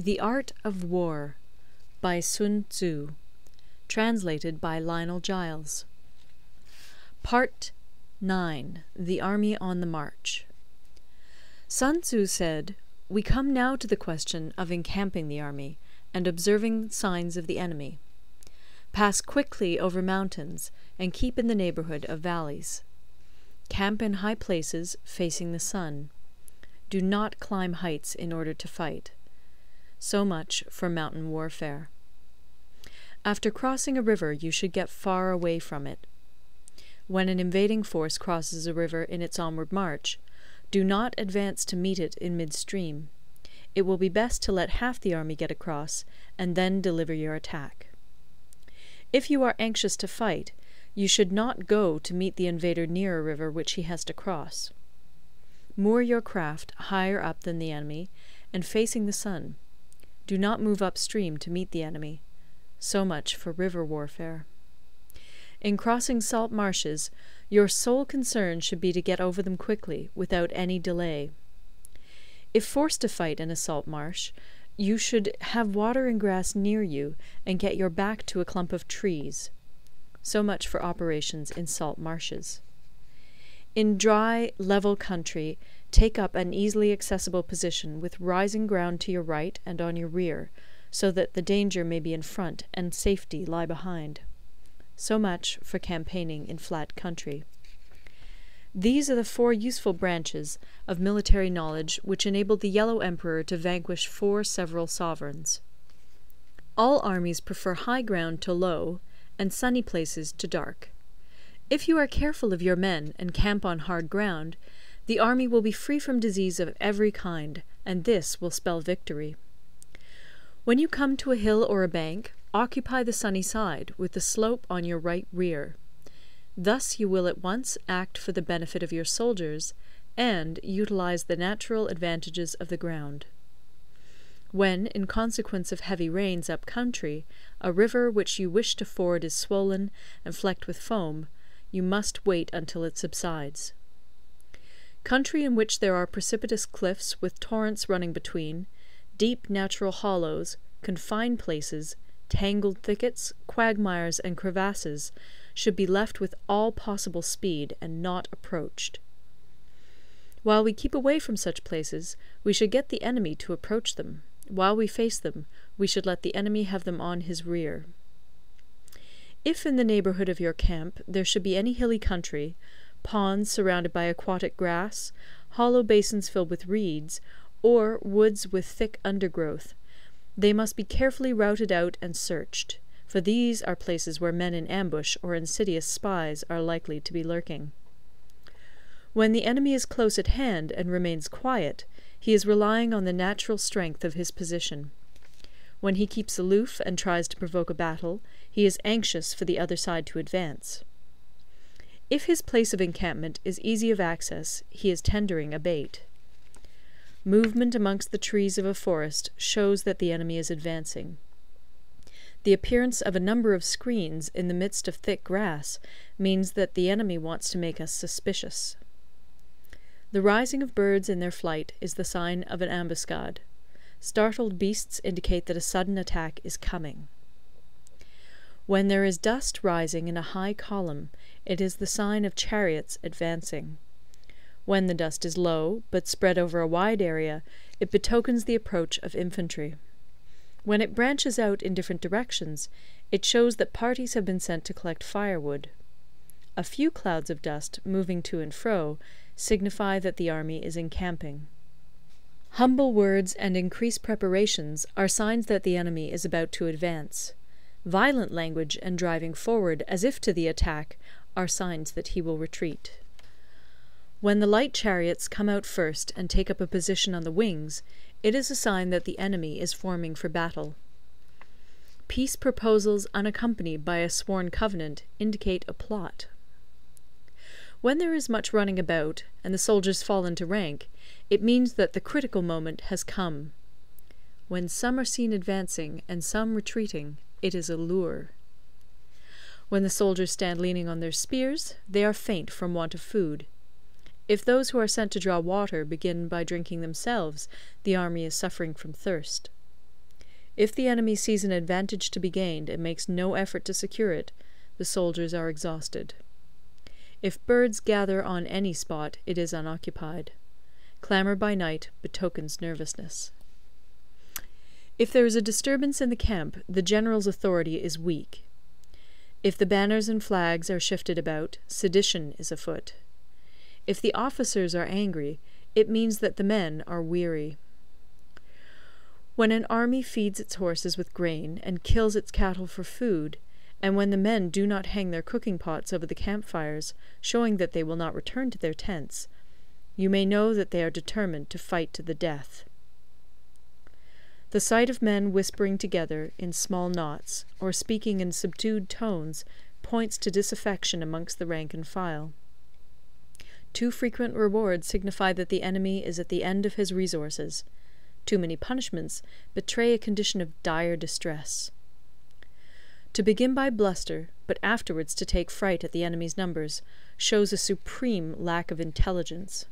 The Art of War by Sun Tzu. Translated by Lionel Giles. Part 9. The Army on the March. Sun Tzu said, "We come now to the question of encamping the army, and observing signs of the enemy. Pass quickly over mountains, and keep in the neighbourhood of valleys. Camp in high places, facing the sun. Do not climb heights in order to fight." So much for mountain warfare. After crossing a river, you should get far away from it. When an invading force crosses a river in its onward march, do not advance to meet it in midstream. It will be best to let half the army get across, and then deliver your attack. If you are anxious to fight, you should not go to meet the invader near a river which he has to cross. Moor your craft higher up than the enemy, and facing the sun. Do not move upstream to meet the enemy. So much for river warfare. In crossing salt marshes, your sole concern should be to get over them quickly, without any delay. If forced to fight in a salt marsh, you should have water and grass near you, and get your back to a clump of trees. So much for operations in salt marshes. In dry, level country, take up an easily accessible position with rising ground to your right and on your rear, so that the danger may be in front and safety lie behind. So much for campaigning in flat country. These are the 4 useful branches of military knowledge which enabled the Yellow Emperor to vanquish 4 several sovereigns. All armies prefer high ground to low, and sunny places to dark. If you are careful of your men and camp on hard ground, the army will be free from disease of every kind, and this will spell victory. When you come to a hill or a bank, occupy the sunny side, with the slope on your right rear. Thus you will at once act for the benefit of your soldiers, and utilize the natural advantages of the ground. When, in consequence of heavy rains up country, a river which you wish to ford is swollen and flecked with foam, you must wait until it subsides. Country in which there are precipitous cliffs with torrents running between, deep natural hollows, confined places, tangled thickets, quagmires, and crevasses, should be left with all possible speed, and not approached. While we keep away from such places, we should get the enemy to approach them. While we face them, we should let the enemy have them on his rear. If in the neighbourhood of your camp there should be any hilly country, ponds surrounded by aquatic grass, hollow basins filled with reeds, or woods with thick undergrowth, they must be carefully routed out and searched, for these are places where men in ambush or insidious spies are likely to be lurking. When the enemy is close at hand and remains quiet, he is relying on the natural strength of his position. When he keeps aloof and tries to provoke a battle, he is anxious for the other side to advance. If his place of encampment is easy of access, he is tendering a bait. Movement amongst the trees of a forest shows that the enemy is advancing. The appearance of a number of screens in the midst of thick grass means that the enemy wants to make us suspicious. The rising of birds in their flight is the sign of an ambuscade. Startled beasts indicate that a sudden attack is coming. When there is dust rising in a high column, it is the sign of chariots advancing. When the dust is low, but spread over a wide area, it betokens the approach of infantry. When it branches out in different directions, it shows that parties have been sent to collect firewood. A few clouds of dust moving to and fro signify that the army is encamping. Humble words and increased preparations are signs that the enemy is about to advance. Violent language and driving forward as if to the attack are signs that he will retreat. When the light chariots come out first and take up a position on the wings, it is a sign that the enemy is forming for battle. Peace proposals unaccompanied by a sworn covenant indicate a plot. When there is much running about, and the soldiers fall into rank, it means that the critical moment has come. When some are seen advancing and some retreating, it is a lure. When the soldiers stand leaning on their spears, they are faint from want of food. If those who are sent to draw water begin by drinking themselves, the army is suffering from thirst. If the enemy sees an advantage to be gained and makes no effort to secure it, the soldiers are exhausted. If birds gather on any spot, it is unoccupied. Clamour by night betokens nervousness. If there is a disturbance in the camp, the general's authority is weak. If the banners and flags are shifted about, sedition is afoot. If the officers are angry, it means that the men are weary. When an army feeds its horses with grain and kills its cattle for food, and when the men do not hang their cooking pots over the campfires, showing that they will not return to their tents, you may know that they are determined to fight to the death. The sight of men whispering together in small knots, or speaking in subdued tones, points to disaffection amongst the rank and file. Too frequent rewards signify that the enemy is at the end of his resources. Too many punishments betray a condition of dire distress. To begin by bluster, but afterwards to take fright at the enemy's numbers, shows a supreme lack of intelligence.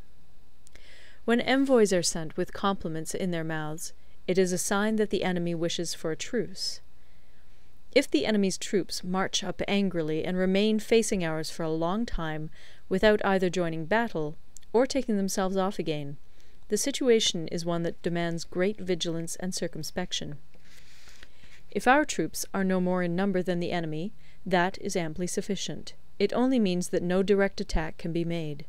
When envoys are sent with compliments in their mouths, it is a sign that the enemy wishes for a truce. If the enemy's troops march up angrily and remain facing ours for a long time without either joining battle or taking themselves off again, the situation is one that demands great vigilance and circumspection. If our troops are no more in number than the enemy, that is amply sufficient. It only means that no direct attack can be made.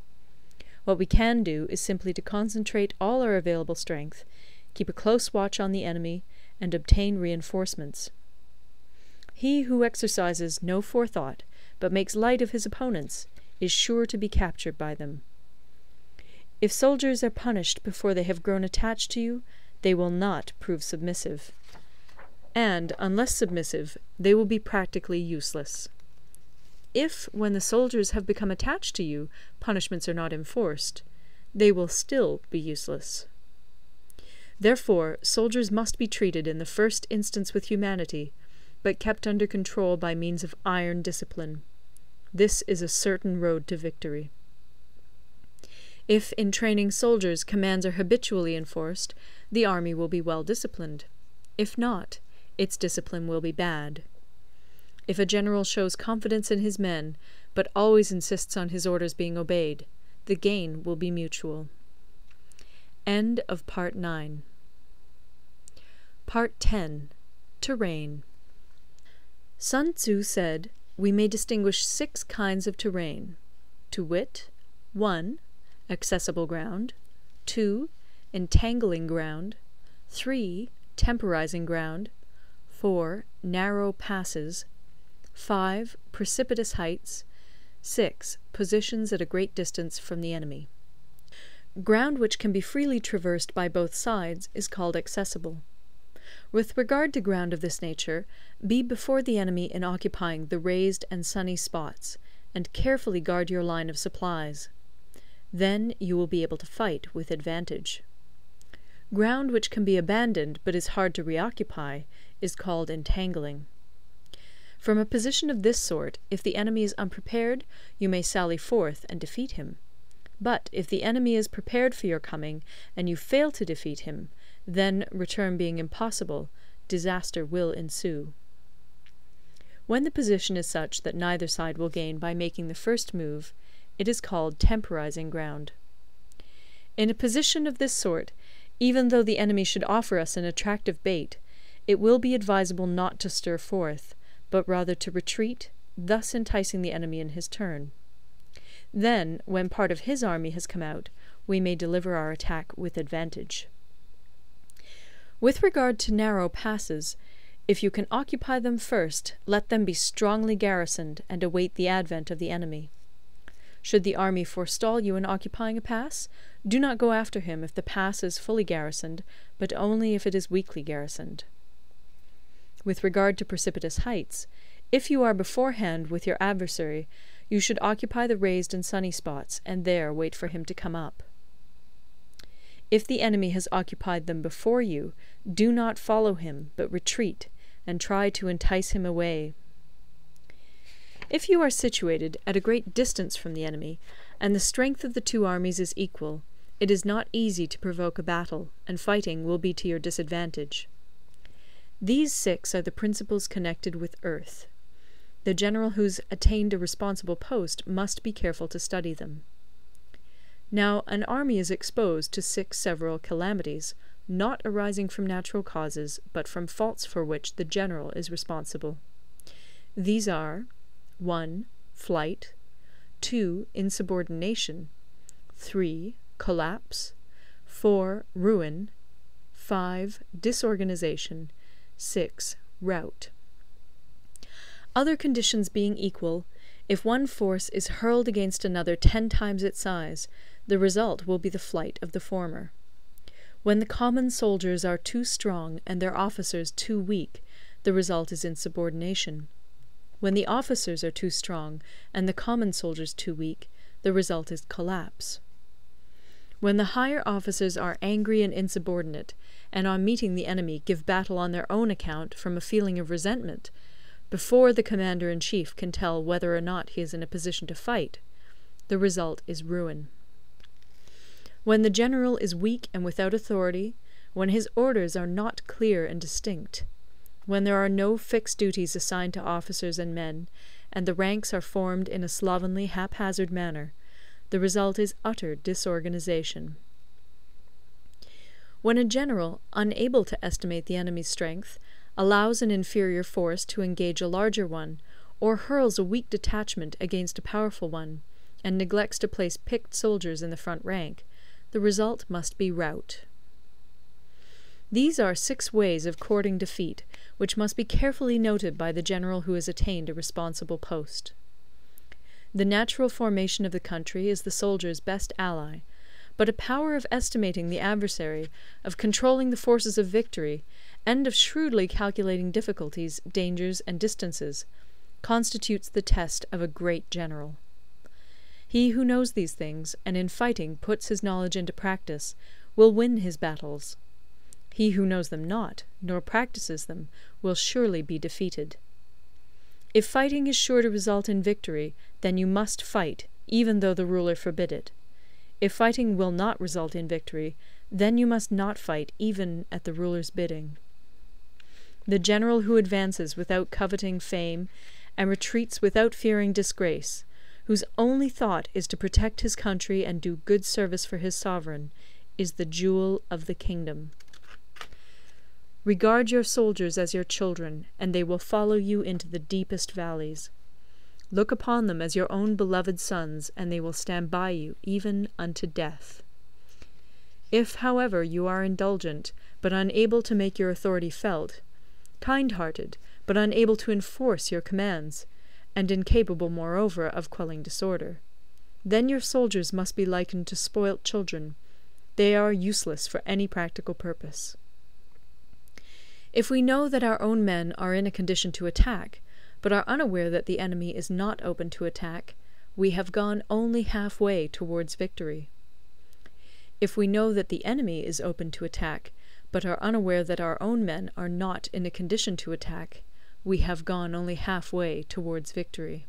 What we can do is simply to concentrate all our available strength, keep a close watch on the enemy, and obtain reinforcements. He who exercises no forethought, but makes light of his opponents, is sure to be captured by them. If soldiers are punished before they have grown attached to you, they will not prove submissive. And, unless submissive, they will be practically useless. If, when the soldiers have become attached to you, punishments are not enforced, they will still be useless. Therefore, soldiers must be treated in the first instance with humanity, but kept under control by means of iron discipline. This is a certain road to victory. If in training soldiers commands are habitually enforced, the army will be well disciplined. If not, its discipline will be bad. If a general shows confidence in his men, but always insists on his orders being obeyed, the gain will be mutual. End of Part 9. Part 10. Terrain. Sun Tzu said, we may distinguish 6 kinds of terrain, to wit, 1. Accessible ground, 2. Entangling ground, 3. Temporizing ground, 4. Narrow passes, 5. Precipitous heights, 6. Positions at a great distance from the enemy. Ground which can be freely traversed by both sides is called accessible. With regard to ground of this nature, be before the enemy in occupying the raised and sunny spots, and carefully guard your line of supplies. Then you will be able to fight with advantage. Ground which can be abandoned but is hard to reoccupy is called entangling. From a position of this sort, if the enemy is unprepared, you may sally forth and defeat him. But if the enemy is prepared for your coming, and you fail to defeat him, then, return being impossible, disaster will ensue. When the position is such that neither side will gain by making the first move, it is called temporizing ground. In a position of this sort, even though the enemy should offer us an attractive bait, it will be advisable not to stir forth, but rather to retreat, thus enticing the enemy in his turn. Then, when part of his army has come out, we may deliver our attack with advantage. With regard to narrow passes, if you can occupy them first, let them be strongly garrisoned and await the advent of the enemy. Should the army forestall you in occupying a pass, do not go after him if the pass is fully garrisoned, but only if it is weakly garrisoned. With regard to precipitous heights, if you are beforehand with your adversary, you should occupy the raised and sunny spots, and there wait for him to come up. If the enemy has occupied them before you, do not follow him, but retreat, and try to entice him away. If you are situated at a great distance from the enemy, and the strength of the two armies is equal, it is not easy to provoke a battle, and fighting will be to your disadvantage. These 6 are the principles connected with earth. The general who's attained a responsible post must be careful to study them. Now, an army is exposed to 6 several calamities, not arising from natural causes, but from faults for which the general is responsible. These are 1. Flight, 2. Insubordination, 3. Collapse, 4. Ruin, 5. Disorganization, 6. Rout. Other conditions being equal, if one force is hurled against another 10 times its size, the result will be the flight of the former. When the common soldiers are too strong and their officers too weak, the result is insubordination. When the officers are too strong and the common soldiers too weak, the result is collapse. When the higher officers are angry and insubordinate, and on meeting the enemy give battle on their own account from a feeling of resentment, before the commander-in-chief can tell whether or not he is in a position to fight, the result is ruin. When the general is weak and without authority, when his orders are not clear and distinct, when there are no fixed duties assigned to officers and men, and the ranks are formed in a slovenly, haphazard manner, the result is utter disorganization. When a general, unable to estimate the enemy's strength, allows an inferior force to engage a larger one, or hurls a weak detachment against a powerful one, and neglects to place picked soldiers in the front rank, the result must be rout. These are 6 ways of courting defeat, which must be carefully noted by the general who has attained a responsible post. The natural formation of the country is the soldier's best ally, but a power of estimating the adversary, of controlling the forces of victory, and of shrewdly calculating difficulties, dangers, and distances, constitutes the test of a great general. He who knows these things, and in fighting puts his knowledge into practice, will win his battles. He who knows them not, nor practices them, will surely be defeated. If fighting is sure to result in victory, then you must fight, even though the ruler forbid it. If fighting will not result in victory, then you must not fight even at the ruler's bidding. The general who advances without coveting fame, and retreats without fearing disgrace, whose only thought is to protect his country and do good service for his sovereign, is the jewel of the kingdom. Regard your soldiers as your children, and they will follow you into the deepest valleys. Look upon them as your own beloved sons, and they will stand by you even unto death. If, however, you are indulgent, but unable to make your authority felt, kind-hearted, but unable to enforce your commands, and incapable, moreover, of quelling disorder, then your soldiers must be likened to spoilt children. They are useless for any practical purpose. If we know that our own men are in a condition to attack, but are unaware that the enemy is not open to attack, we have gone only half-way towards victory. If we know that the enemy is open to attack, but are unaware that our own men are not in a condition to attack, we have gone only half-way towards victory.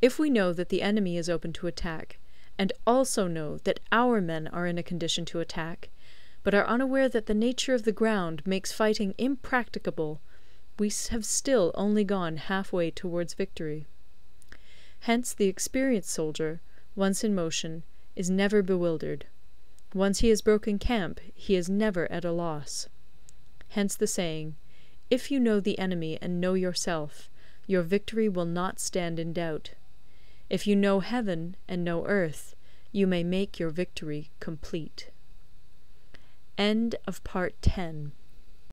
If we know that the enemy is open to attack, and also know that our men are in a condition to attack, but are unaware that the nature of the ground makes fighting impracticable, we have still only gone half-way towards victory. Hence the experienced soldier, once in motion, is never bewildered. Once he has broken camp, he is never at a loss. Hence the saying, "If you know the enemy and know yourself, your victory will not stand in doubt. If you know heaven and know earth, you may make your victory complete." End of Part 10.